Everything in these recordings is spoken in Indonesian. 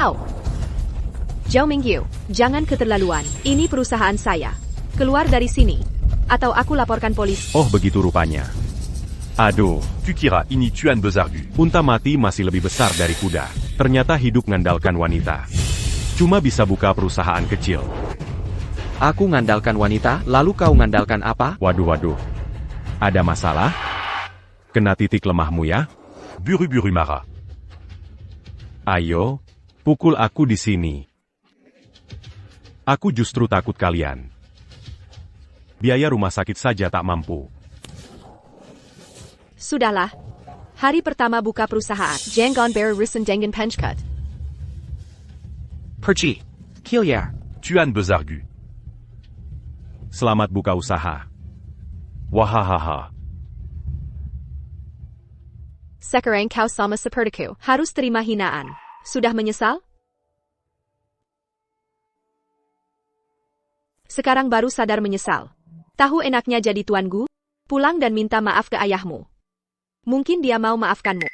Au! Zhao Mingyu, jangan keterlaluan. Ini perusahaan saya. Keluar dari sini. Atau aku laporkan polisi. Oh begitu rupanya. Aduh, Tu kira ini Tuan Bezargu. unta mati masih lebih besar dari kuda. Ternyata hidup mengandalkan wanita. Cuma bisa buka perusahaan kecil. Aku ngandalkan wanita, lalu kau ngandalkan apa? Waduh. Ada masalah? Kena titik lemahmu ya? Buru-buru marah. Ayo, pukul aku di sini. Aku justru takut kalian. Biaya rumah sakit saja tak mampu. Sudahlah. Hari pertama buka perusahaan. Jangan berrusan dengan penchkat. Perci. Kilyar. Tuan Bezargu. Selamat buka usaha. Wahahaha. Sekarang kau sama sepertiku. Harus terima hinaan. Sudah menyesal? Sekarang baru sadar menyesal. Tahu enaknya jadi tuanku? Pulang dan minta maaf ke ayahmu. Mungkin dia mau maafkanmu.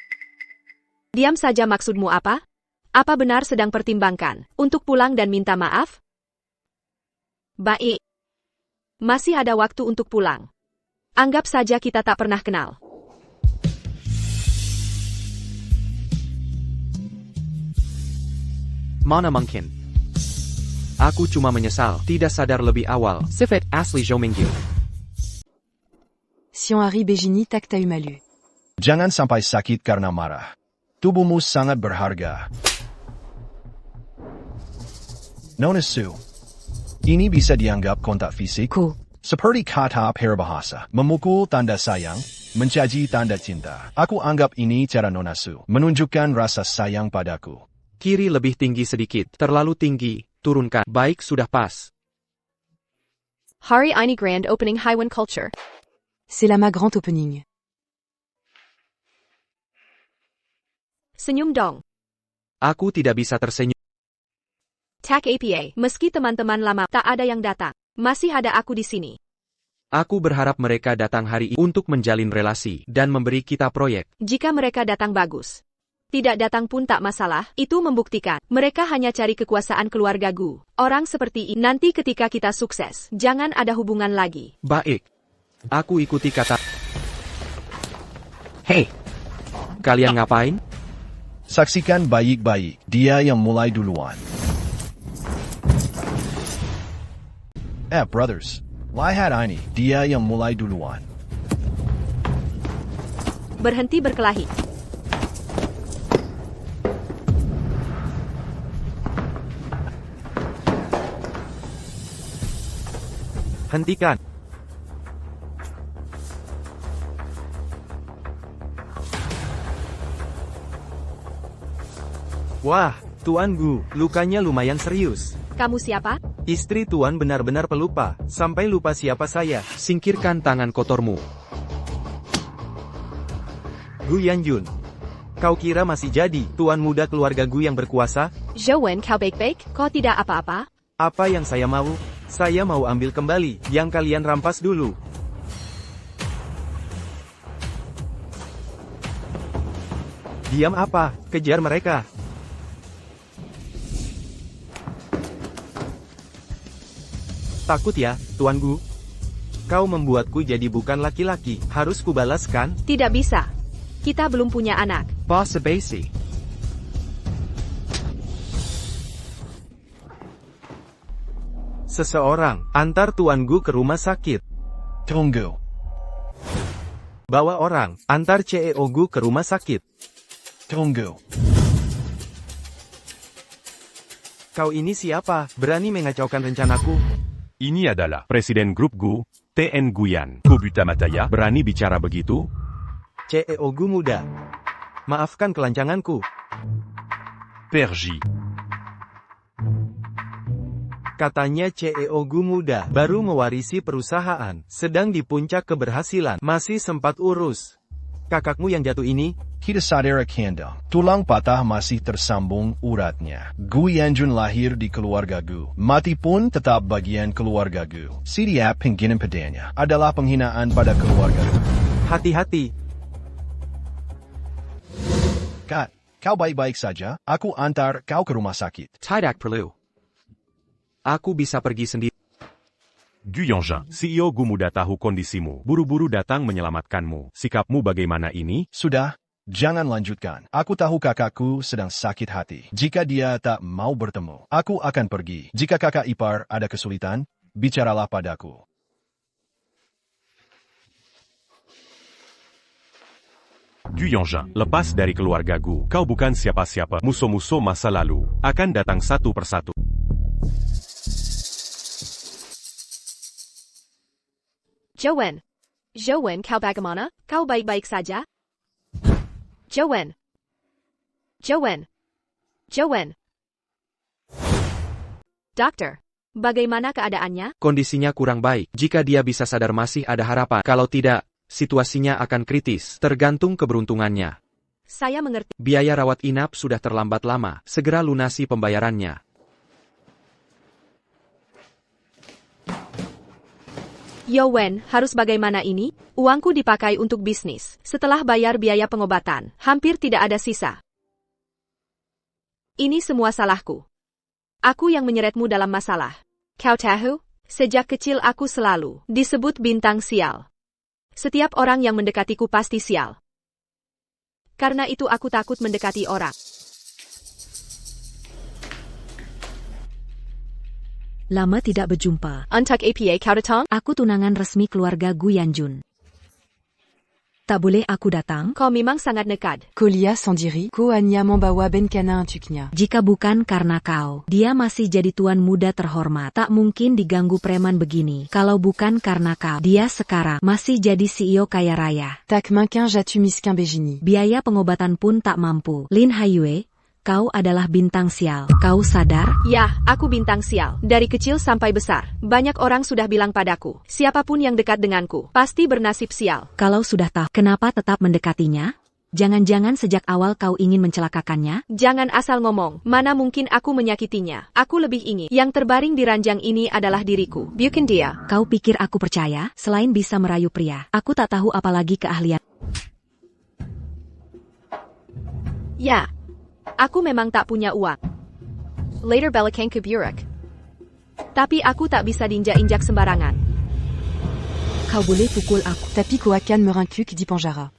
Diam saja, maksudmu apa? Apa benar sedang pertimbangkan untuk pulang dan minta maaf? Baik. Masih ada waktu untuk pulang. Anggap saja kita tak pernah kenal. Mana mungkin? Aku cuma menyesal, tidak sadar lebih awal. Sifat asli Zhao Mingyu. Sion Hari Begini tak tahu malu. Jangan sampai sakit karena marah. Tubuhmu sangat berharga. Nona Su. Ini bisa dianggap kontak fisik. Ko. Seperti kata peribahasa. Memukul tanda sayang, mencaci tanda cinta. Aku anggap ini cara Nona Su menunjukkan rasa sayang padaku. Kiri lebih tinggi sedikit, terlalu tinggi. Turunkan. Baik, sudah pas. Hari ini grand opening Haiwan Culture. C'est là ma grand opening. Senyum dong. Aku tidak bisa tersenyum. Tag APA. Meski teman-teman lama tak ada yang datang, masih ada aku di sini. Aku berharap mereka datang hari ini untuk menjalin relasi dan memberi kita proyek. Jika mereka datang bagus. Tidak datang pun tak masalah, itu membuktikan mereka hanya cari kekuasaan keluarga Gu. Orang seperti ini nanti ketika kita sukses, jangan ada hubungan lagi. Baik. Aku ikuti kata. Hei, kalian ngapain? Saksikan baik-baik, dia yang mulai duluan. Brothers. Lihat ini, dia yang mulai duluan. Berhenti berkelahi. Hentikan. Wah, Tuan Gu, lukanya lumayan serius. Kamu siapa? Istri Tuan benar-benar pelupa, sampai lupa siapa saya. Singkirkan tangan kotormu. Gu Yanjun. Kau kira masih jadi Tuan muda keluarga Gu yang berkuasa? Zhouwen, kau baik-baik? Kau tidak apa-apa? Apa yang saya mau? Saya mau ambil kembali yang kalian rampas dulu. Diam apa? Kejar mereka. Takut ya, Tuan Gu? Kau membuatku jadi bukan laki-laki. Harus kubalaskan? Tidak bisa. Kita belum punya anak. Boss basi. Seseorang, antar Tuan Gu ke rumah sakit. Tunggu. Bawa orang, antar CEO Gu ke rumah sakit. Tunggu. Kau ini siapa? Berani mengacaukan rencanaku? Ini adalah Presiden grup Gu, TN Guyan. Kobuta Mataya. Berani bicara begitu? CEO Gu muda. Maafkan kelancanganku. Perji. Katanya CEO Gu muda baru mewarisi perusahaan, sedang di puncak keberhasilan, masih sempat urus. Kakakmu yang jatuh ini? Kita sadar kandang. Tulang patah masih tersambung uratnya. Gu Yanjun lahir di keluarga Gu. Mati pun tetap bagian keluarga Gu. Setiap penghinaan padanya adalah penghinaan pada keluarga Gu. Hati-hati. Kat, Kau baik-baik saja, aku antar kau ke rumah sakit. Tidak perlu. Aku bisa pergi sendiri. Gu Yanjun. CEO Gu muda tahu kondisimu, buru-buru datang menyelamatkanmu. Sikapmu bagaimana ini? Sudah, jangan lanjutkan. Aku tahu kakakku sedang sakit hati. Jika dia tak mau bertemu, aku akan pergi. Jika kakak ipar ada kesulitan, bicaralah padaku. Gu Yanjun. Lepas dari keluarga Gu, kau bukan siapa-siapa. Musuh-musuh masa lalu akan datang satu persatu. Joanne. Joanne, kau bagaimana? Kau baik-baik saja? Joanne. Joanne. Joanne. Dokter, bagaimana keadaannya? Kondisinya kurang baik. Jika dia bisa sadar masih ada harapan. Kalau tidak, situasinya akan kritis. Tergantung keberuntungannya. Saya mengerti. Biaya rawat inap sudah terlambat lama. Segera lunasi pembayarannya. Yowen, harus bagaimana ini? Uangku dipakai untuk bisnis. Setelah bayar biaya pengobatan, hampir tidak ada sisa. Ini semua salahku. Aku yang menyeretmu dalam masalah. Kau tahu, sejak kecil aku selalu disebut bintang sial. Setiap orang yang mendekatiku pasti sial. Karena itu aku takut mendekati orang. Lama tidak berjumpa. Untuk apa kau datang? Aku tunangan resmi keluarga Gu Yanjun. Tak boleh aku datang? Kau memang sangat nekat. Kolia Sandiri, ko anya membawa benkana untuknya. Jika bukan karena kau, dia masih jadi tuan muda terhormat. Tak mungkin diganggu preman begini. Kalau bukan karena kau, dia sekarang masih jadi CEO kaya raya. Tak manquin jatu miskin Begini. Biaya pengobatan pun tak mampu. Lin Haiyue, kau adalah bintang sial. Kau sadar? Ya, aku bintang sial. Dari kecil sampai besar, banyak orang sudah bilang padaku, siapapun yang dekat denganku, pasti bernasib sial. Kalau sudah tahu, kenapa tetap mendekatinya? Jangan-jangan sejak awal kau ingin mencelakakannya? Jangan asal ngomong, mana mungkin aku menyakitinya. Aku lebih ingin, yang terbaring di ranjang ini adalah diriku. Bukan dia. Kau pikir aku percaya? Selain bisa merayu pria, aku tak tahu apalagi keahlian. Ya. Aku memang tak punya uang. Later belakang ke burak. Tapi aku tak bisa diinjak-injak sembarangan. Kau boleh pukul aku. Tapi ko akan merangkuk di penjara.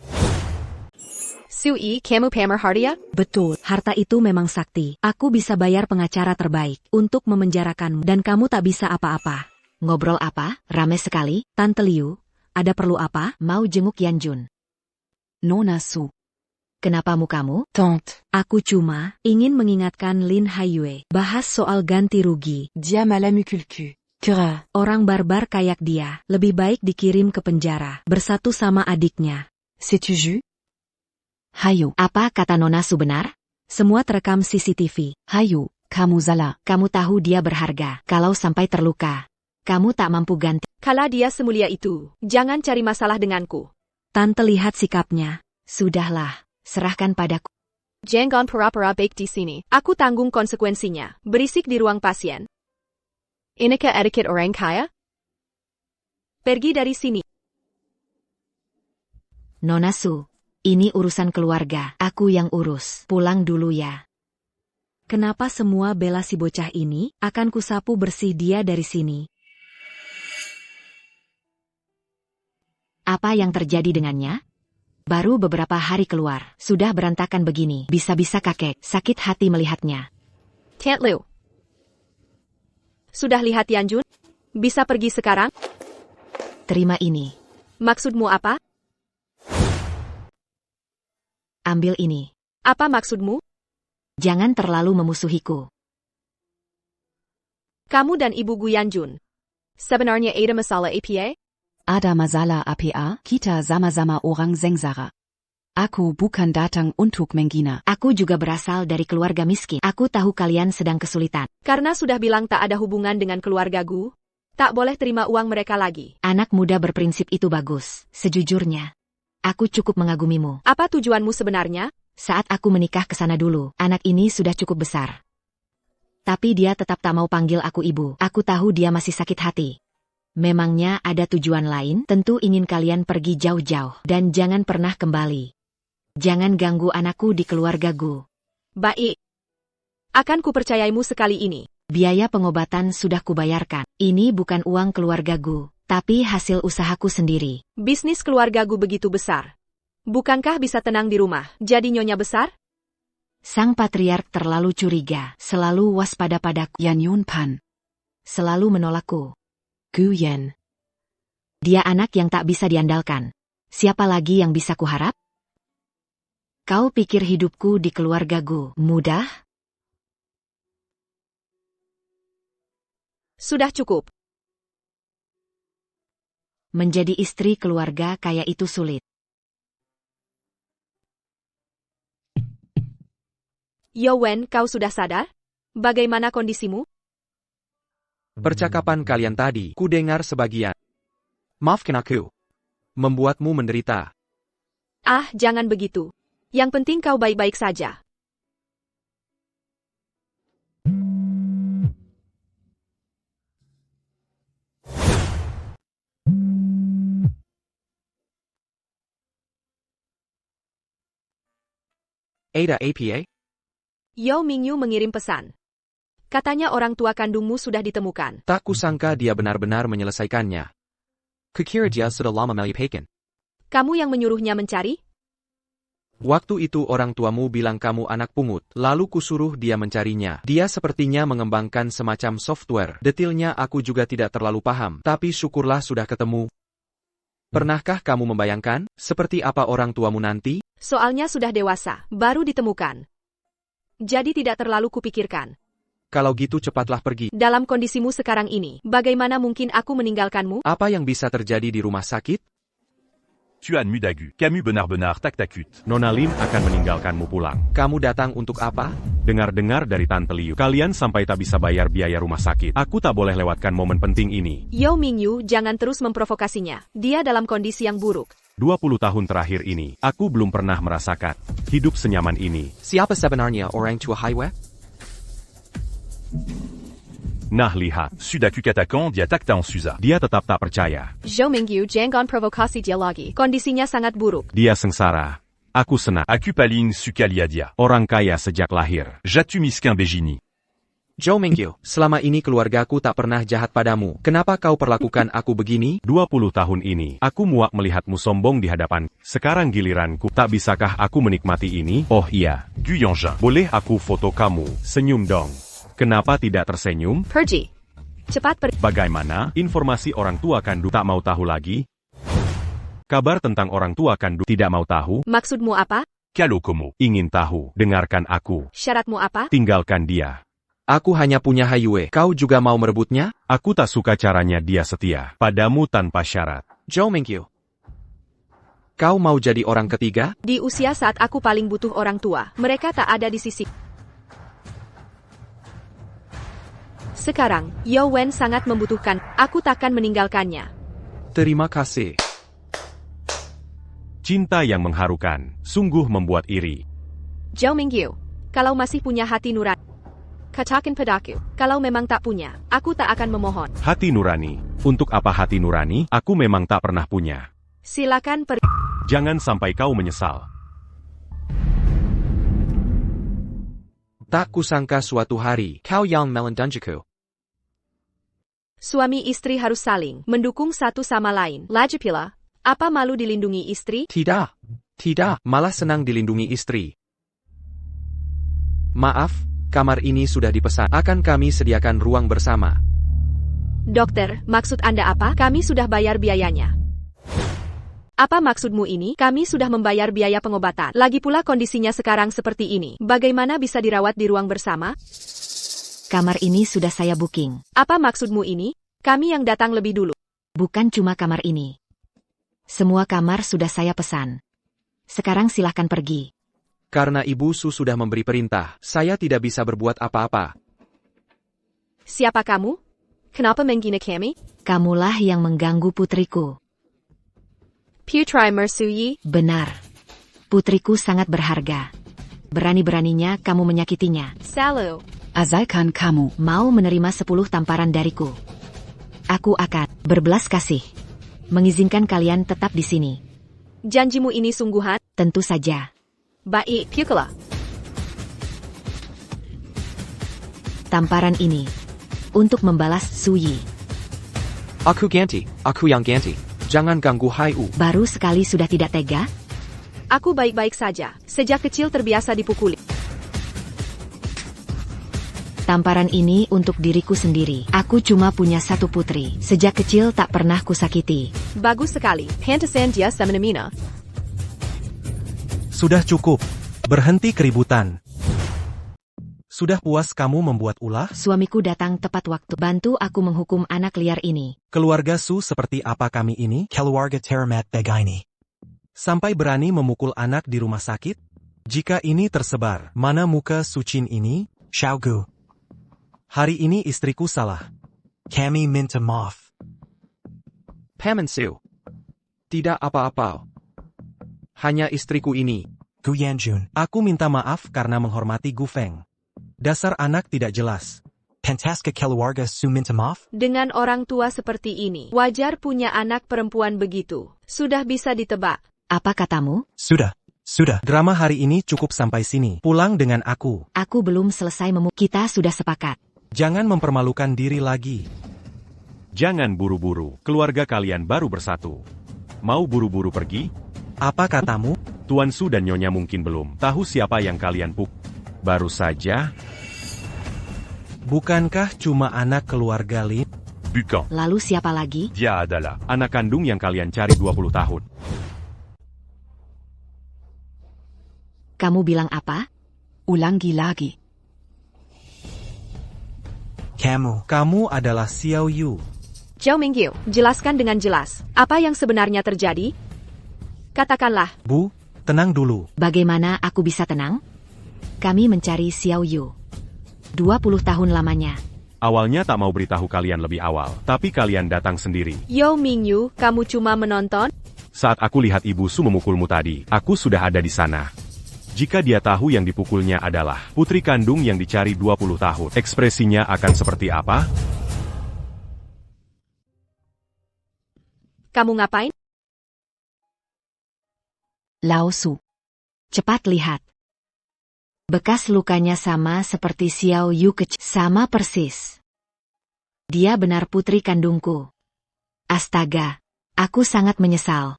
Sui, kamu pamer harta? Betul, harta itu memang sakti. Aku bisa bayar pengacara terbaik untuk memenjarakanmu dan kamu tak bisa apa-apa. Ngobrol apa? Rame sekali. Tante Liu, ada perlu apa? Mau jenguk Yanjun. Nona Su. Kenapa mukamu? Tante. Aku cuma ingin mengingatkan Lin Haiyue. Bahas soal ganti rugi. Dia malamukulku. Kera. Orang barbar kayak dia, lebih baik dikirim ke penjara, bersatu sama adiknya. C'est-tu ju? Hayu. Apa kata Nona Su benar? Semua terekam CCTV. Hayu, kamu salah. Kamu tahu dia berharga. Kalau sampai terluka, kamu tak mampu ganti. Kala dia semulia itu, jangan cari masalah denganku. Tante lihat sikapnya. Sudahlah. Serahkan padaku. Jangan pura-pura baik di sini. Aku tanggung konsekuensinya. Berisik di ruang pasien. Inikah etiket orang kaya? Pergi dari sini. Nona Su, ini urusan keluarga. Aku yang urus. Pulang dulu ya. Kenapa semua bela si bocah ini? Akan kusapu bersih dia dari sini. Apa yang terjadi dengannya? Baru beberapa hari keluar, sudah berantakan begini. Bisa-bisa kakek sakit hati melihatnya. Tante Liu. Sudah lihat Yanjun? Bisa pergi sekarang? Terima ini. Maksudmu apa? Ambil ini. Apa maksudmu? Jangan terlalu memusuhiku. Kamu dan Ibu Gu Yanjun. Sebenarnya ada masalah apa? Ada masalah apa? Kita sama-sama orang sengsara. Aku bukan datang untuk menghina. Aku juga berasal dari keluarga miskin. Aku tahu kalian sedang kesulitan. Karena sudah bilang tak ada hubungan dengan keluarga Gu, tak boleh terima uang mereka lagi. Anak muda berprinsip itu bagus. Sejujurnya, aku cukup mengagumimu. Apa tujuanmu sebenarnya? Saat aku menikah ke sana dulu, anak ini sudah cukup besar. Tapi dia tetap tak mau panggil aku ibu. Aku tahu dia masih sakit hati. Memangnya ada tujuan lain? Tentu ingin kalian pergi jauh-jauh. Dan jangan pernah kembali. Jangan ganggu anakku di keluarga Gu. Baik. Akan kupercayaimu sekali ini. Biaya pengobatan sudah kubayarkan. Ini bukan uang keluarga Gu, tapi hasil usahaku sendiri. Bisnis keluarga Gu begitu besar. Bukankah bisa tenang di rumah, jadi nyonya besar? Sang patriark terlalu curiga, selalu waspada padaku. Yan Yun Pan. Selalu menolakku. Gu Yen. Dia anak yang tak bisa diandalkan. Siapa lagi yang bisa kuharap? Kau pikir hidupku di keluarga Gu mudah? Sudah cukup. Menjadi istri keluarga kaya itu sulit. Yo Wen, kau sudah sadar? Bagaimana kondisimu? Percakapan kalian tadi, ku dengar sebagian. Maafkan aku. Membuatmu menderita. Ah, jangan begitu. Yang penting kau baik-baik saja. Ada APA? Yao Mingyu mengirim pesan. Katanya orang tua kandungmu sudah ditemukan. Tak kusangka dia benar-benar menyelesaikannya. Kukira dia sudah lama melihatkan. Kamu yang menyuruhnya mencari? Waktu itu orang tuamu bilang kamu anak pungut, lalu kusuruh dia mencarinya. Dia sepertinya mengembangkan semacam software. Detailnya aku juga tidak terlalu paham, tapi syukurlah sudah ketemu. Pernahkah kamu membayangkan, seperti apa orang tuamu nanti? Soalnya sudah dewasa, baru ditemukan. Jadi tidak terlalu kupikirkan. Kalau gitu cepatlah pergi. Dalam kondisimu sekarang ini, bagaimana mungkin aku meninggalkanmu? Apa yang bisa terjadi di rumah sakit? Tuan Mudagu, Camus benar-benar tak takut. Nona Lim akan meninggalkanmu pulang. Kamu datang untuk apa? Dengar-dengar dari Tante Liu, kalian sampai tak bisa bayar biaya rumah sakit. Aku tak boleh lewatkan momen penting ini. Yao Mingyu, jangan terus memprovokasinya. Dia dalam kondisi yang buruk. 20 tahun terakhir ini, aku belum pernah merasakan hidup senyaman ini. Siapa sebenarnya orang tua Highway? Nah lihat, Sudaku katakan dia tak tahu Suza. dia tetap tak percaya. Zhou Mingyu, jangan provokasi dia lagi. Kondisinya sangat buruk. Dia sengsara. Aku senang. Aku paling suka lihat dia. Orang kaya sejak lahir. Jatu miskin begini. Zhou Mingyu, selama ini keluargaku tak pernah jahat padamu. Kenapa kau perlakukan aku begini? 20 tahun ini, aku muak melihatmu sombong di hadapan. Sekarang giliranku, tak bisakah aku menikmati ini? Oh iya, Gu Yongzhen. boleh aku foto kamu? Senyum dong. Kenapa tidak tersenyum? Pergi. Cepat pergi. Bagaimana? Informasi orang tua kandung tak mau tahu lagi? Kabar tentang orang tua kandung tidak mau tahu? Maksudmu apa? Kalo Komo. Ingin tahu? Dengarkan aku. Syaratmu apa? Tinggalkan dia. Aku hanya punya Highway. Kau juga mau merebutnya? Aku tak suka caranya dia setia padamu tanpa syarat. Zhou Mingyu. Kau mau jadi orang ketiga? Di usia saat aku paling butuh orang tua, mereka tak ada di sisi. Sekarang, Yao Wen sangat membutuhkan, aku takkan meninggalkannya. Terima kasih. Cinta yang mengharukan, sungguh membuat iri. Zhou Mingyu, kalau masih punya hati nurani, katakan padaku. Kalau memang tak punya, aku tak akan memohon. Hati nurani. Untuk apa hati nurani? Aku memang tak pernah punya. Silakan pergi. Jangan sampai kau menyesal. Tak kusangka suatu hari, kau yang melindungiku. Suami istri harus saling mendukung satu sama lain. Lagi pula, apa malu dilindungi istri? Tidak. Tidak, malah senang dilindungi istri. Maaf, kamar ini sudah dipesan. Akan kami sediakan ruang bersama. Dokter, maksud Anda apa? Kami sudah bayar biayanya. Apa maksudmu ini? Kami sudah membayar biaya pengobatan. Lagi pula kondisinya sekarang seperti ini. Bagaimana bisa dirawat di ruang bersama? Kamar ini sudah saya booking. Apa maksudmu ini? Kami yang datang lebih dulu. Bukan cuma kamar ini. Semua kamar sudah saya pesan. Sekarang silahkan pergi. Karena Ibu Su sudah memberi perintah, saya tidak bisa berbuat apa-apa. Siapa kamu? Kenapa menghina kami? Kamulah yang mengganggu putriku. Putri Mersuyi? Benar. Putriku sangat berharga. Berani-beraninya kamu menyakitinya. Salu. Asalkan kamu Mau menerima 10 tamparan dariku. Aku akan berbelas kasih. Mengizinkan kalian tetap di sini. Janjimu ini sungguhan? Tentu saja. Baik, Pukula. tamparan ini untuk membalas Suyi. Aku ganti, aku yang ganti. Jangan ganggu Haiu. Baru sekali sudah tidak tega? Aku baik-baik saja. Sejak kecil terbiasa dipukuli. Tamparan ini untuk diriku sendiri. Aku cuma punya satu putri. Sejak kecil tak pernah kusakiti. Bagus sekali. Pantesan dia semena-mena. Sudah cukup. Berhenti keributan. Sudah puas kamu membuat ulah? Suamiku datang tepat waktu. Bantu aku menghukum anak liar ini. Keluarga Su seperti apa kami ini? Keluarga Teramat Begaini. Sampai berani memukul anak di rumah sakit? Jika ini tersebar, mana muka Sucin ini? Xiaogu. Hari ini istriku salah. Kami minta maaf. Paman Su. Tidak apa-apa. Hanya istriku ini. Gu Yanjun. Aku minta maaf karena menghormati Gu Feng. Dasar anak tidak jelas. Pentaska keluarga Su minta maaf? Dengan orang tua seperti ini, wajar punya anak perempuan begitu. Sudah bisa ditebak. Apa katamu? Sudah. Drama hari ini cukup sampai sini. Pulang dengan aku. Aku belum selesai Kita sudah sepakat. Jangan mempermalukan diri lagi. Jangan buru-buru, keluarga kalian baru bersatu. Mau buru-buru pergi? Apa katamu? Tuan Su dan Nyonya mungkin belum tahu siapa yang kalian baru saja. Bukankah cuma anak keluarga Lin? Bukan. Lalu siapa lagi? Dia adalah Anak kandung yang kalian cari 20 tahun. Kamu bilang apa? Ulangi lagi. Kamu adalah Xiao Yu. Zhao Mingyu, jelaskan dengan jelas. Apa yang sebenarnya terjadi? Katakanlah. Bu, tenang dulu. Bagaimana aku bisa tenang? Kami mencari Xiao Yu. 20 tahun lamanya. Awalnya tak mau beritahu kalian lebih awal, tapi kalian datang sendiri. Yo Mingyu, kamu cuma menonton? Saat aku lihat Ibu Su memukulmu tadi, aku sudah ada di sana. Jika dia tahu yang dipukulnya adalah putri kandung yang dicari 20 tahun, ekspresinya akan seperti apa? Kamu ngapain? Lao Su. Cepat lihat. Bekas lukanya sama seperti Xiao Yu kecil. Sama persis. Dia benar putri kandungku. Astaga. Aku sangat menyesal.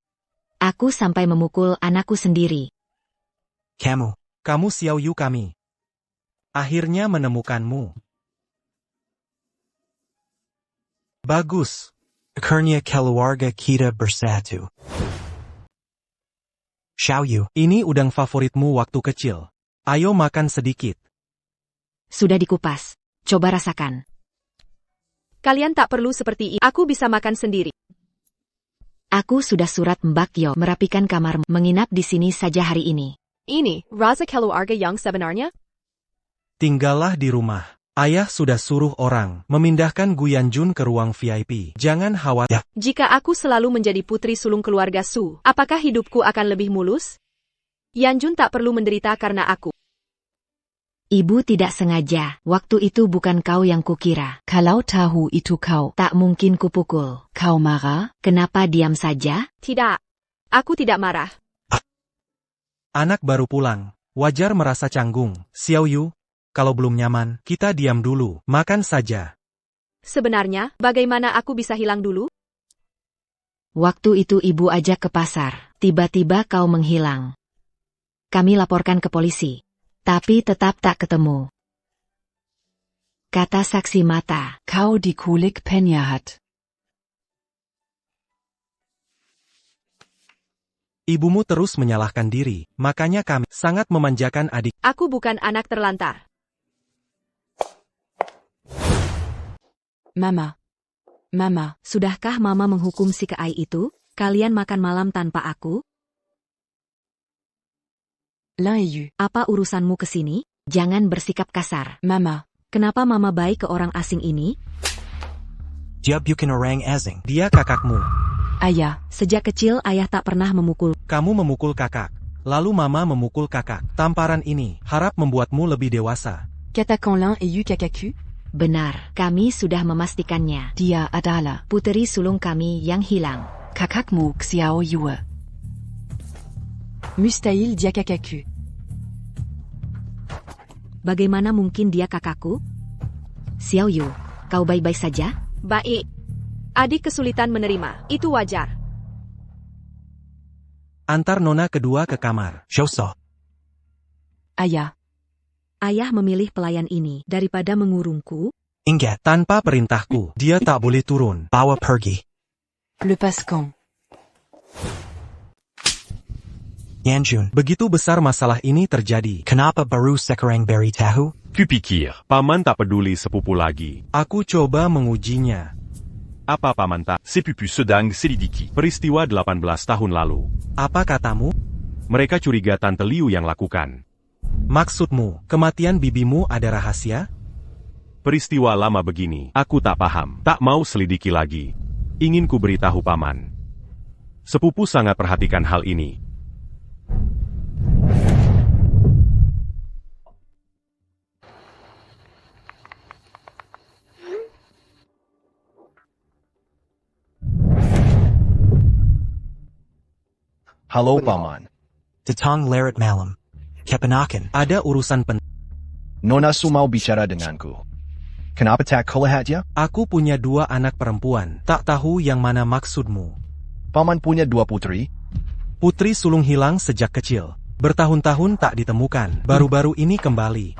Aku sampai memukul anakku sendiri. Kamu Xiao Yu kami. Akhirnya menemukanmu. Bagus. Akhirnya keluarga kita bersatu. Xiao Yu, ini udang favoritmu waktu kecil. Ayo makan sedikit. Sudah dikupas. Coba rasakan. Kalian tak perlu seperti ini. Aku bisa makan sendiri. Aku sudah surat Mbak Yo merapikan kamarmu. Menginap di sini saja hari ini. Ini, Raza keluarga yang sebenarnya? Tinggallah di rumah. Ayah sudah suruh orang memindahkan Gu Yanjun ke ruang VIP. Jangan khawatir. Jika aku selalu menjadi putri sulung keluarga Su, apakah hidupku akan lebih mulus? Yanjun tak perlu menderita karena aku. Ibu tidak sengaja. Waktu itu bukan kau yang kukira. Kalau tahu itu kau, Tak mungkin kupukul. kau marah? Kenapa diam saja? Tidak. Aku tidak marah. Anak baru pulang. Wajar merasa canggung. Xiao Yu, kalau belum nyaman, kita diam dulu. Makan saja. Sebenarnya, bagaimana aku bisa hilang dulu? Waktu itu ibu ajak ke pasar. Tiba-tiba kau menghilang. Kami laporkan ke polisi. Tapi tetap tak ketemu. Kata saksi mata. Kau dikulik penjahat. Ibumu terus menyalahkan diri, makanya kami sangat memanjakan adik. Aku bukan anak terlantar. Mama, sudahkah Mama menghukum si Keai itu? Kalian makan malam tanpa aku? Apa urusanmu ke sini? Jangan bersikap kasar. Mama, kenapa Mama baik ke orang asing ini? Dia bukan orang asing. Dia kakakmu. Ayah, sejak kecil ayah tak pernah memukul. Kamu memukul kakak. Lalu mama memukul kakak. Tamparan ini harap membuatmu lebih dewasa. Katakanlah Yu Kakaku. Benar, kami sudah memastikannya. Dia adalah Puteri sulung kami yang hilang. kakakmu Xiao Yu. Mustahil dia Kakaku. Bagaimana mungkin dia kakakku? Xiao Yu, kau baik-baik saja? Baik. Adik kesulitan menerima, itu wajar. Antar nona kedua ke kamar. Shoso. Ayah. Ayah memilih pelayan ini daripada mengurungku. Ingat, tanpa perintahku, dia tak boleh turun. Bawa pergi. Lepaskan. Yanjun, begitu besar masalah ini terjadi. Kenapa baru sekarang beritahu? Kupikir. Paman tak peduli sepupu lagi. Aku coba mengujinya. Apa paman tak? Sepupu sedang selidiki. Peristiwa 18 tahun lalu. Apa katamu? Mereka curiga Tante Liu yang lakukan. Maksudmu, kematian bibimu ada rahasia? Peristiwa lama begini, aku tak paham. Tak mau selidiki lagi. Ingin ku beritahu paman. Sepupu sangat perhatikan hal ini. Halo Paman. Datang leret malam. Kepenakan. Ada urusan Nona Su mau bicara denganku. Kenapa tak kau lihat ya? Aku punya 2 anak perempuan. Tak tahu yang mana maksudmu. Paman punya 2 putri. Putri sulung hilang sejak kecil. Bertahun-tahun tak ditemukan. Baru-baru ini kembali.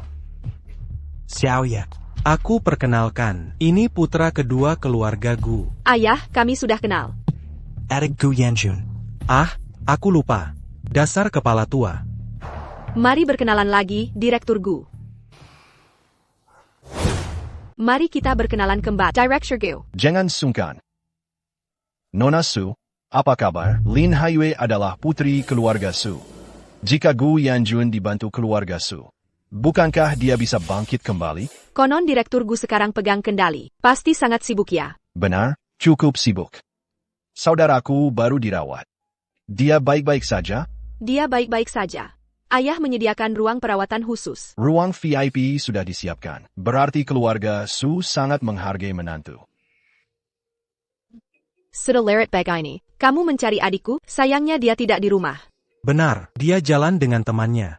Xiao ya. Aku perkenalkan. Ini putra kedua keluarga Gu. Ayah, kami sudah kenal. Adik Gu Yanjun. Ah, aku lupa. Dasar kepala tua. Mari berkenalan lagi, Direktur Gu. Mari kita berkenalan kembali, Director Gu. Jangan sungkan. Nona Su, apa kabar? Lin Haiyue adalah putri keluarga Su. Jika Gu Yanjun dibantu keluarga Su, bukankah dia bisa bangkit kembali? Konon Direktur Gu sekarang pegang kendali. Pasti sangat sibuk ya. Benar, cukup sibuk. Saudaraku baru dirawat. Dia baik-baik saja? Dia baik-baik saja. Ayah menyediakan ruang perawatan khusus. Ruang VIP sudah disiapkan. Berarti keluarga Su sangat menghargai menantu. Sudah leret begini. Kamu mencari adikku, sayangnya dia tidak di rumah. Benar, dia jalan dengan temannya.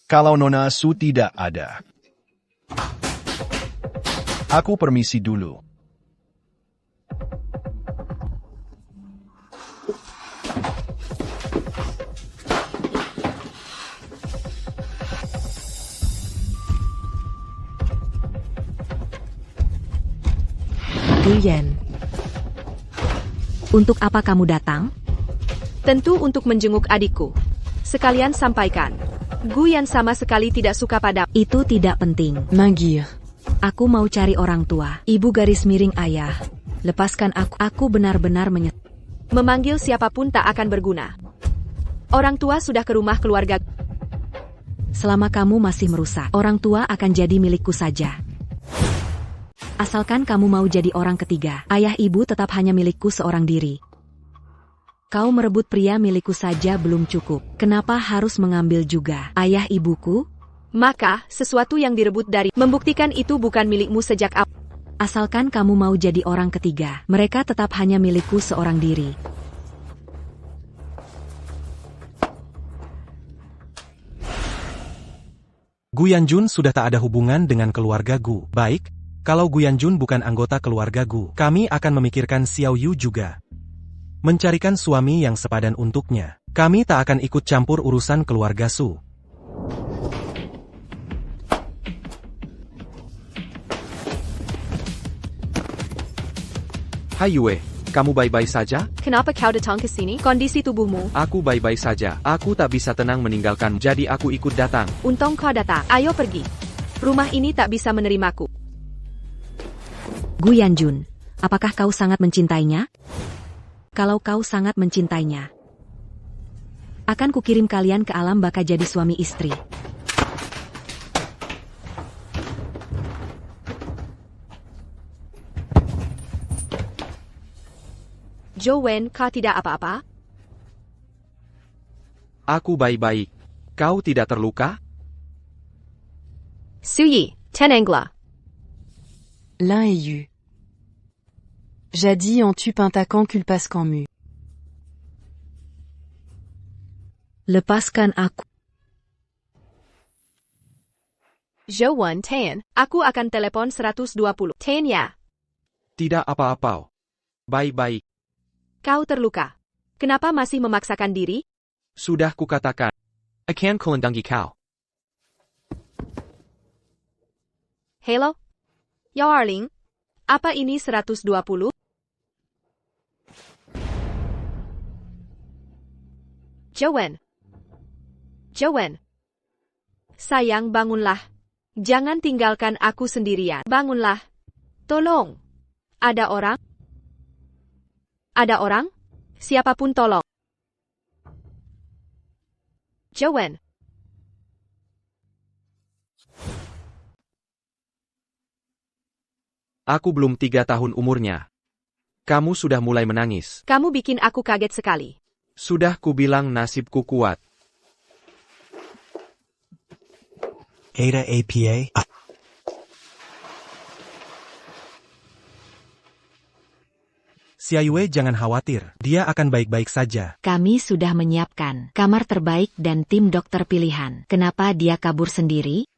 Kalau Nona Su tidak ada, aku permisi dulu. Guyen. Untuk apa kamu datang? Tentu untuk menjenguk adikku. Sekalian sampaikan. Gu Yan sama sekali tidak suka pada. Itu tidak penting. Manggir. Aku mau cari orang tua. Ibu garis miring ayah. Lepaskan aku. Aku benar-benar menyesal. Memanggil siapapun tak akan berguna. Orang tua sudah ke rumah keluarga. Selama kamu masih merusak, orang tua akan jadi milikku saja. Asalkan kamu mau jadi orang ketiga, ayah ibu tetap hanya milikku seorang diri. Kau merebut pria milikku saja belum cukup. Kenapa harus mengambil juga ayah ibuku? Maka, sesuatu yang direbut dari membuktikan itu bukan milikmu sejak awal. Asalkan kamu mau jadi orang ketiga, mereka tetap hanya milikku seorang diri. Gu Yanjun sudah tak ada hubungan dengan keluarga Gu. Baik, kalau Gu Yanjun bukan anggota keluarga Gu, kami akan memikirkan Xiao Yu juga. Mencarikan suami yang sepadan untuknya. Kami tak akan ikut campur urusan keluarga Su. Hai Yue, kamu baik-baik saja? Kenapa kau datang ke sini? Kondisi tubuhmu. Aku baik-baik saja. Aku tak bisa tenang meninggalkan, jadi aku ikut datang. Untung kau datang. Ayo pergi. Rumah ini tak bisa menerimaku. Gu Yanjun, apakah kau sangat mencintainya? Kalau kau sangat mencintainya, akan kukirim kalian ke alam baka jadi suami istri. Jowen, kau tidak apa-apa? Aku baik-baik. Kau tidak terluka? Suyi, Tenengla. L'un est Yu. Jadis en tu pentacan culpascan mu. Lepaskan aku. Zhouwen Tan, aku akan telepon 120. Tan ya. Tidak apa-apa. Baik-baik. Kau terluka. Kenapa masih memaksakan diri? Sudah kukatakan. Akan kulandangi kau. Hello? Yarling? Apa ini 120? Zhouwen. Zhouwen. Sayang, bangunlah. Jangan tinggalkan aku sendirian. Bangunlah. Tolong. Ada orang? Ada orang? Siapapun tolong. Zhouwen. Aku belum 3 tahun umurnya. Kamu sudah mulai menangis. Kamu bikin aku kaget sekali. Sudah kubilang nasibku kuat. Ada APA. Xiaoyue jangan khawatir, dia akan baik-baik saja. Kami sudah menyiapkan kamar terbaik dan tim dokter pilihan. Kenapa dia kabur sendiri?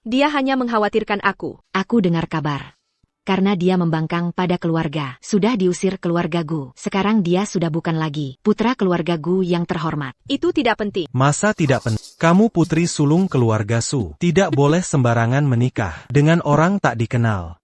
Dia hanya mengkhawatirkan aku. Aku dengar kabar. Karena dia membangkang pada keluarga, sudah diusir keluarga Gu. Sekarang dia sudah bukan lagi putra keluarga Gu yang terhormat. Itu tidak penting. Masa tidak penting? Kamu putri sulung keluarga Su. Tidak boleh sembarangan menikah dengan orang tak dikenal.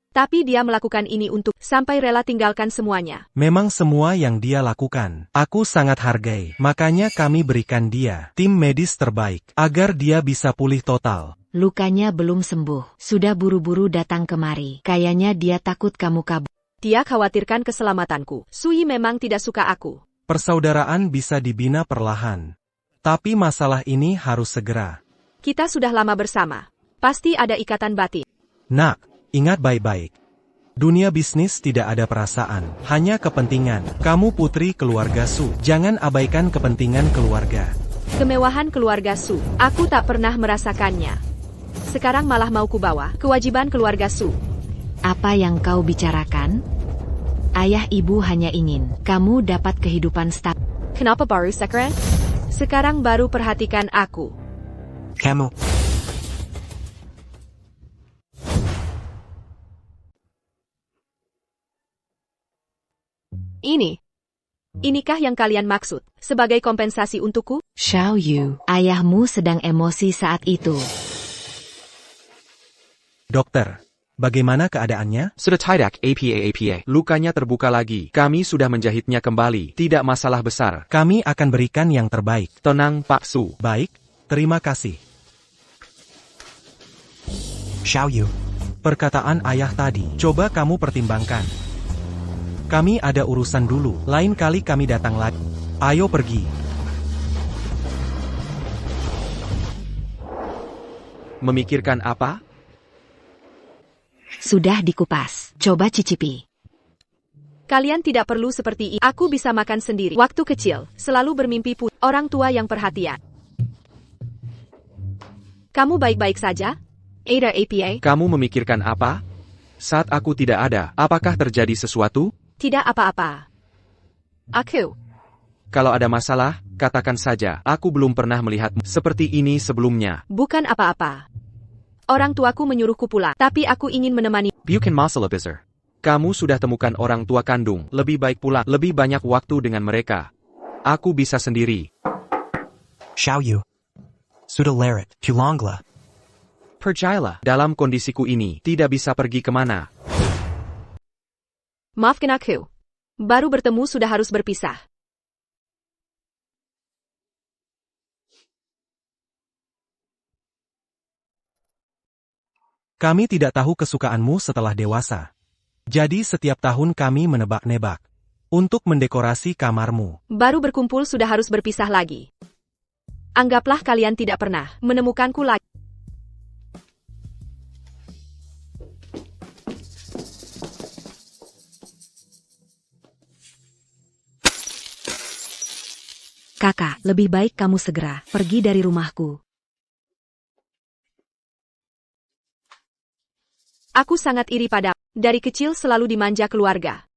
Tapi dia melakukan ini untuk sampai rela tinggalkan semuanya. Memang semua yang dia lakukan, aku sangat hargai. Makanya kami berikan dia tim medis terbaik, agar dia bisa pulih total. Lukanya belum sembuh, sudah buru-buru datang kemari. Kayaknya dia takut kamu kabur. Dia khawatirkan keselamatanku. Sui memang tidak suka aku. Persaudaraan bisa dibina perlahan. Tapi masalah ini harus segera. Kita sudah lama bersama. Pasti ada ikatan batin. Nak, ingat baik-baik. Dunia bisnis tidak ada perasaan, hanya kepentingan. Kamu putri keluarga Su, jangan abaikan kepentingan keluarga. Kemewahan keluarga Su, aku tak pernah merasakannya. Sekarang malah mau kubawa kewajiban keluarga Su. Apa yang kau bicarakan? Ayah ibu hanya ingin kamu dapat kehidupan stabil. Kenapa baru sekarang? Sekarang baru perhatikan aku. Kamu. Inikah yang kalian maksud sebagai kompensasi untukku? Xiaoyu, ayahmu sedang emosi saat itu. Dokter, bagaimana keadaannya? Sudah tidak APA. Lukanya terbuka lagi. Kami sudah menjahitnya kembali. Tidak masalah besar. Kami akan berikan yang terbaik. Tenang Pak Su. Baik, terima kasih. Xiaoyu, perkataan ayah tadi, coba kamu pertimbangkan. Kami ada urusan dulu, lain kali kami datang lagi. Ayo pergi. Memikirkan apa? Sudah dikupas. Coba cicipi. Kalian tidak perlu seperti ini. Aku bisa makan sendiri. Waktu kecil, selalu bermimpi orang tua yang perhatian. Kamu baik-baik saja? Ada APA? Kamu memikirkan apa? Saat aku tidak ada, apakah terjadi sesuatu? Tidak apa-apa. Aku. Kalau ada masalah, katakan saja. Aku belum pernah melihatmu seperti ini sebelumnya. Bukan apa-apa. Orang tuaku menyuruhku pulang, tapi aku ingin menemani. Bukan masalah besar. Kamu sudah temukan orang tua kandung, lebih baik pulang, lebih banyak waktu dengan mereka. Aku bisa sendiri. Xiaoyu, sudah leret, pulanglah. Percayalah, dalam kondisiku ini, tidak bisa pergi kemana. Maafkan aku. Baru bertemu sudah harus berpisah. Kami tidak tahu kesukaanmu setelah dewasa. Jadi setiap tahun kami menebak-nebak. Untuk mendekorasi kamarmu. Baru berkumpul sudah harus berpisah lagi. Anggaplah kalian tidak pernah menemukanku lagi. Kakak, lebih baik kamu segera pergi dari rumahku. Aku sangat iri padamu. Dari kecil selalu dimanja keluarga.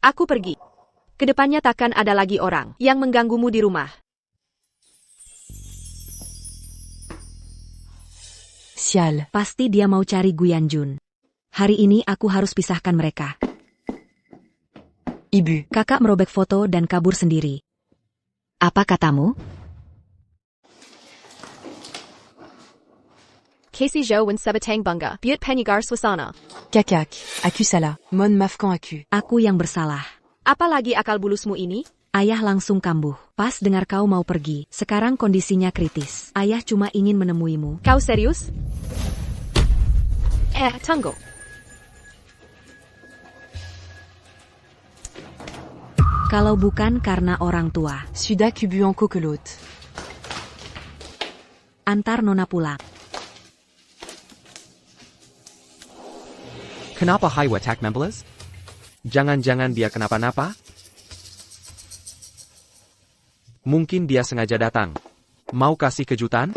Aku pergi. Kedepannya takkan ada lagi orang yang mengganggumu di rumah. Sial, pasti dia mau cari Gu Yanjun. Hari ini aku harus pisahkan mereka. Ibu, kakak merobek foto dan kabur sendiri. Apa katamu? Casey Zhou wen sabatang bunga, biut penyegar suasana. Kakak, aku salah. Mon maafkan aku. Aku yang bersalah. Apalagi akal bulusmu ini? Ayah langsung kambuh. Pas dengar kau mau pergi. Sekarang kondisinya kritis. Ayah cuma ingin menemuimu. Kau serius? Tunggu. Kalau bukan karena orang tua. Sudah ku bu en coqueluche. Antar Nona pulang. Kenapa Highway attack Membeles? Jangan-jangan dia kenapa-napa? Mungkin dia sengaja datang. Mau kasih kejutan?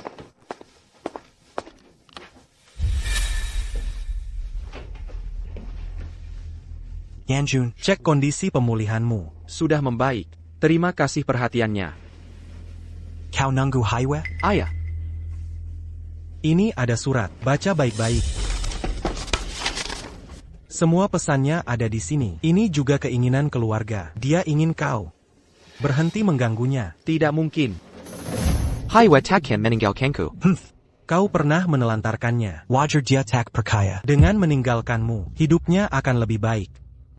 Yanjun, cek kondisi pemulihanmu. Sudah membaik. Terima kasih perhatiannya. Kau nunggu Highway? Ayah, Ini ada surat, baca baik-baik. Semua pesannya ada di sini. Ini juga keinginan keluarga. Dia ingin kau berhenti mengganggunya. tidak mungkin. Highway attack meninggalkanku. Kau pernah menelantarkannya. Wajar dia tak percaya. Dengan meninggalkanmu, hidupnya akan lebih baik.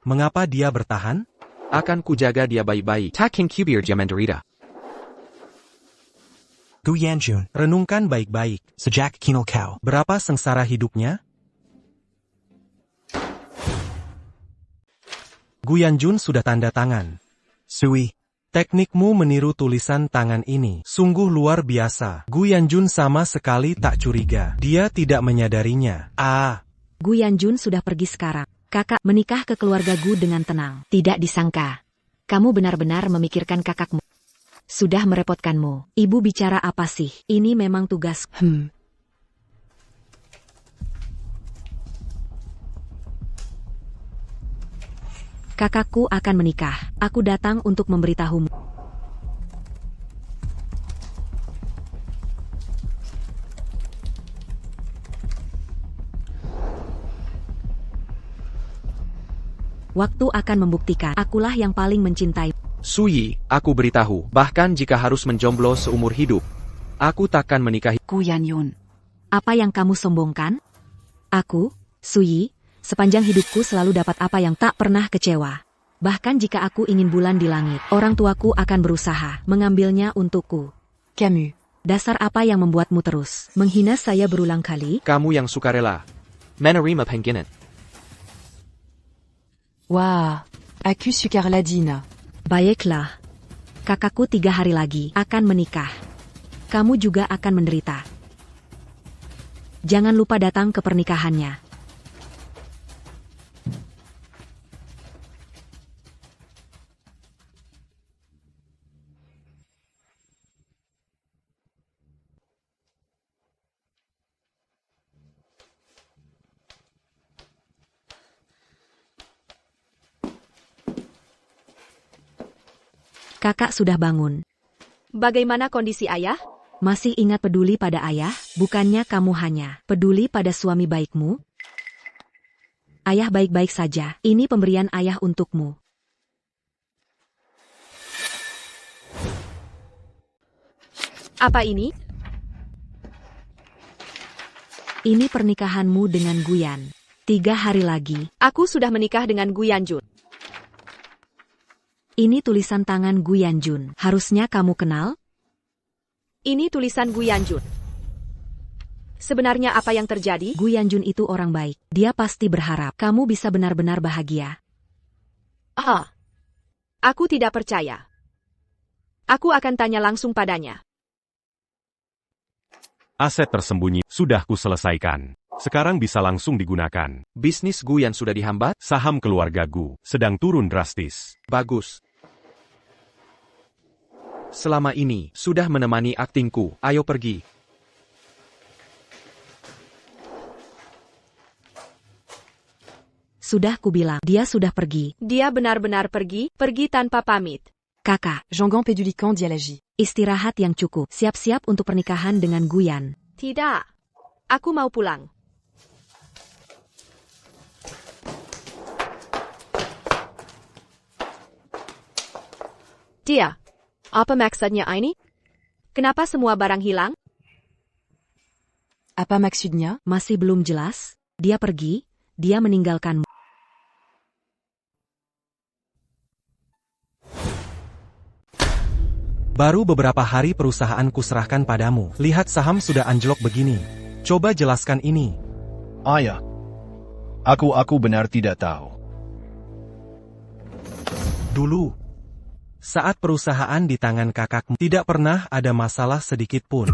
Mengapa dia bertahan? Akan kujaga dia baik-baik. Takin kubir dia menderita. Gu Yanjun, Renungkan baik-baik. sejak kini kau. Berapa sengsara hidupnya? Gu Yanjun sudah tanda tangan. Sui, Teknikmu meniru tulisan tangan ini sungguh luar biasa. Gu Yanjun sama sekali tak curiga. Dia tidak menyadarinya. Gu Yanjun sudah pergi sekarang. Kakak menikah ke keluarga Gu dengan tenang. Tidak disangka. Kamu benar-benar memikirkan kakakmu. Sudah merepotkanmu. Ibu bicara apa sih? Ini memang tugas. Kakakku akan menikah. Aku datang untuk memberitahumu. Waktu akan membuktikan. Akulah yang paling mencintai. Suyi, aku beritahu, bahkan jika harus menjomblo seumur hidup, aku takkan menikahi. Gu Yanjun. Apa yang kamu sombongkan? Aku, Suyi, sepanjang hidupku selalu dapat apa yang tak pernah kecewa. Bahkan jika aku ingin bulan di langit, orang tuaku akan berusaha mengambilnya untukku. Camus, dasar apa yang membuatmu terus menghina saya berulang kali? Kamu yang sukarela. Menerima penghinaan. Wah, aku suka Ladina. Baiklah. Kakakku 3 hari lagi akan menikah. Kamu juga akan menderita. Jangan lupa datang ke pernikahannya. Kakak sudah bangun. Bagaimana kondisi ayah? Masih ingat peduli pada ayah? Bukannya kamu hanya peduli pada suami baikmu? Ayah baik-baik saja. Ini pemberian ayah untukmu. Apa ini? Ini pernikahanmu dengan Guyan. 3 hari lagi. Aku sudah menikah dengan Gu Yanjun. Ini tulisan tangan Gu Yanjun. Harusnya kamu kenal? Ini tulisan Gu Yanjun. Sebenarnya apa yang terjadi? Gu Yanjun itu orang baik. Dia pasti berharap kamu bisa benar-benar bahagia. Aku tidak percaya. Aku akan tanya langsung padanya. Aset tersembunyi sudah kuselesaikan. Sekarang bisa langsung digunakan. Bisnis Gu yang sudah dihambat? Saham keluarga Gu sedang turun drastis. Bagus. Selama ini, sudah menemani aktingku. Ayo pergi. Sudah kubilang, dia sudah pergi. Dia benar-benar pergi tanpa pamit. Kakak, Jean-Gon Pédulican dialogie. istirahat yang cukup. Siap-siap untuk pernikahan dengan Guyan. Tidak. Aku mau pulang. Dia. Apa maksudnya ini? Kenapa semua barang hilang? Apa maksudnya? Masih belum jelas? Dia pergi, dia meninggalkanmu. Baru beberapa hari perusahaanku serahkan padamu. Lihat saham sudah anjlok begini. Coba jelaskan ini. Ayah. Aku benar tidak tahu. Dulu, saat perusahaan di tangan kakakmu, tidak pernah ada masalah sedikit pun.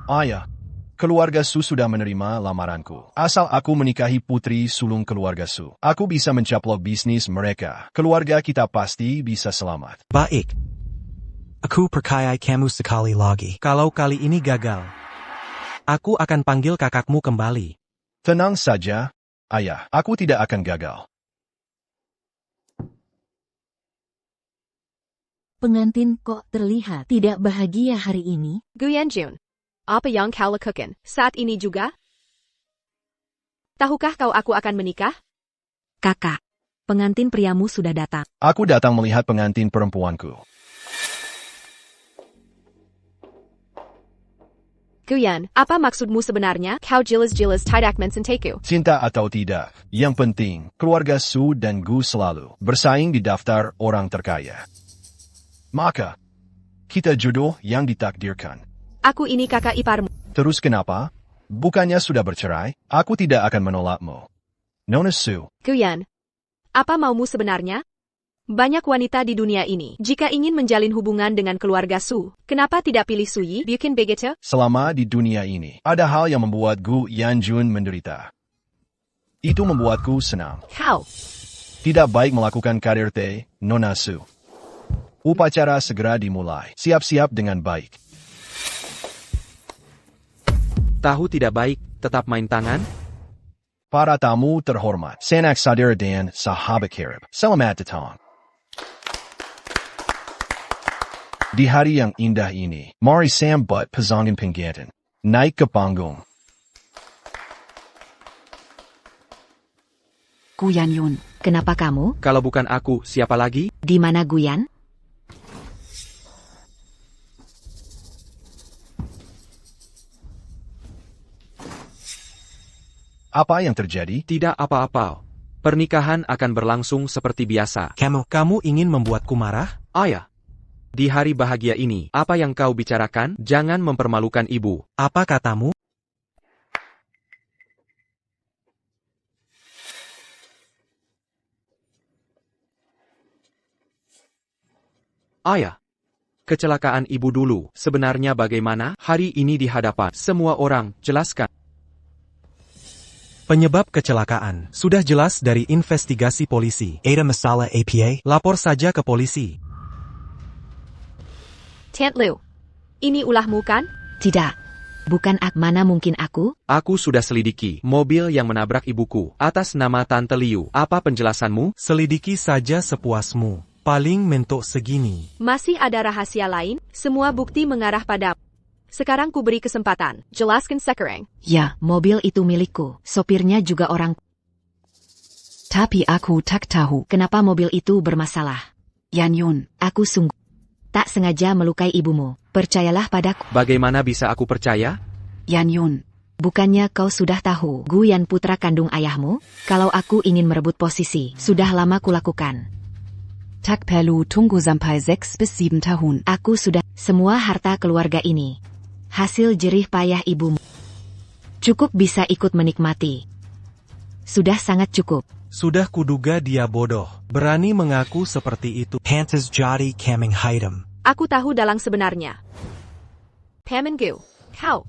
Ayah. Keluarga Su sudah menerima lamaranku. Asal aku menikahi putri sulung keluarga Su, aku bisa mencaplok bisnis mereka. Keluarga kita pasti bisa selamat. Baik. Aku percaya kamu sekali lagi. Kalau kali ini gagal, aku akan panggil kakakmu kembali. Tenang saja, ayah. Aku tidak akan gagal. Pengantin kok terlihat tidak bahagia hari ini? Guyanjun. Apa yang kau lakukan saat ini juga? Tahukah kau aku akan menikah? Kakak, pengantin priamu sudah datang. Aku datang melihat pengantin perempuanku. Guyan, apa maksudmu sebenarnya? Kau jelas-jelas tidak mencintaku. Cinta atau tidak, yang penting, keluarga Su dan Gu selalu bersaing di daftar orang terkaya. Maka, kita jodoh yang ditakdirkan. Aku ini kakak iparmu. Terus kenapa? Bukannya sudah bercerai? Aku tidak akan menolakmu. Nona Su. Guyan, apa maumu sebenarnya? Banyak wanita di dunia ini. Jika ingin menjalin hubungan dengan keluarga Su, kenapa tidak pilih Suyi? Bukan begitu? Selama di dunia ini, ada hal yang membuat Gu Yanjun menderita. Itu membuatku senang. Kau. Tidak baik melakukan KDRT, Nona Su. Upacara segera dimulai. Siap-siap dengan baik. Tahu tidak baik, tetap main tangan? Para tamu terhormat, sanak saudara dan sahabat karib, selamat datang. Di hari yang indah ini, mari sambut pasangan pengantin. Naik ke panggung. Guyan Yun. Kenapa kamu? Kalau bukan aku, siapa lagi? Di mana Guyan? Apa yang terjadi? Tidak apa-apa. Pernikahan akan berlangsung seperti biasa. Kamu ingin membuatku marah? Ayah. Di hari bahagia ini, apa yang kau bicarakan? Jangan mempermalukan ibu. Apa katamu? Ayah. Kecelakaan ibu dulu. Sebenarnya bagaimana? Hari ini di hadapan semua orang, jelaskan. Penyebab kecelakaan sudah jelas dari investigasi polisi. Ada masalah APA? Lapor saja ke polisi. Tant Liu. Ini ulahmu kan? Tidak. Bukan mana mungkin aku? Aku sudah selidiki mobil yang menabrak ibuku atas nama Tante Liu. Apa penjelasanmu? Selidiki saja sepuasmu. Paling mentok segini. Masih ada rahasia lain? Semua bukti mengarah padamu. Sekarang ku beri kesempatan. Jelaskan sekarang. Ya, mobil itu milikku. Sopirnya juga orang. Tapi aku tak tahu. Kenapa mobil itu bermasalah? Yan Yun. Aku sungguh tak sengaja melukai ibumu. Percayalah padaku. Bagaimana bisa aku percaya? Yan Yun. Bukannya kau sudah tahu, Guyan putra kandung ayahmu? Kalau aku ingin merebut posisi, sudah lama kulakukan. Tak perlu tunggu sampai 6 bis 7 tahun. Aku sudah semua harta keluarga ini. Hasil jerih payah ibumu. Cukup bisa ikut menikmati. Sudah sangat cukup. Sudah kuduga dia bodoh. Berani mengaku seperti itu. Pantas jadi kaming hitam. Aku tahu dalang sebenarnya. Pamenggu. Kau.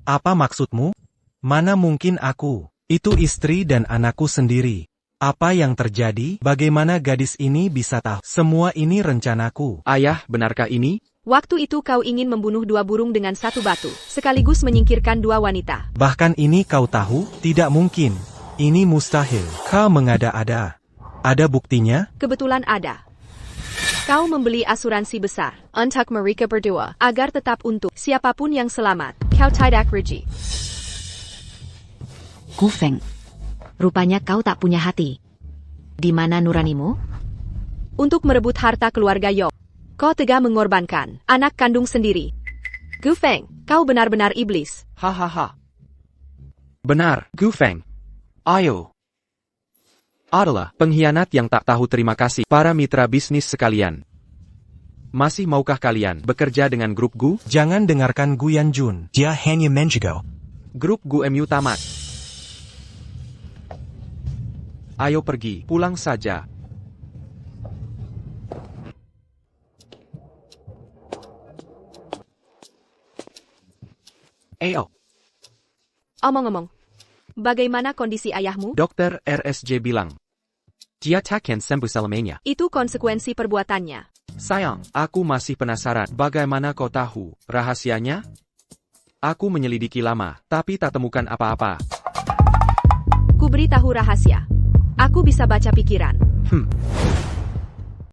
Apa maksudmu? Mana mungkin aku? Itu istri dan anakku sendiri. Apa yang terjadi? Bagaimana gadis ini bisa tahu? Semua ini rencanaku. Ayah, benarkah ini? Waktu itu kau ingin membunuh 2 burung dengan 1 batu, sekaligus menyingkirkan 2 wanita. Bahkan ini kau tahu? Tidak mungkin. Ini mustahil. Kau mengada-ada. Ada buktinya? Kebetulan ada. Kau membeli asuransi besar untuk mereka berdua agar tetap untuk siapapun yang selamat. Kau tidak rugi. Gu Feng. Rupanya kau tak punya hati. Di mana nuranimu? Untuk merebut harta keluarga Yo, kau tega mengorbankan anak kandung sendiri. Gu Feng, kau benar-benar iblis. Hahaha. Benar, Gu Feng. Ayo. Adalah pengkhianat yang tak tahu terima kasih. Para mitra bisnis sekalian. Masih maukah kalian bekerja dengan grup Gu? Jangan dengarkan Gu Yanjun. Dia hanya menjago. Grup Gu MU tamat. Ayo pergi, pulang saja. Ayo. Omong-omong, bagaimana kondisi ayahmu? Dokter RSJ bilang. Dia takkan sembuh selamanya. Itu konsekuensi perbuatannya. Sayang, aku masih penasaran. Bagaimana kau tahu rahasianya? Aku menyelidiki lama, tapi tak temukan apa-apa. Ku beritahu rahasia. Aku bisa baca pikiran.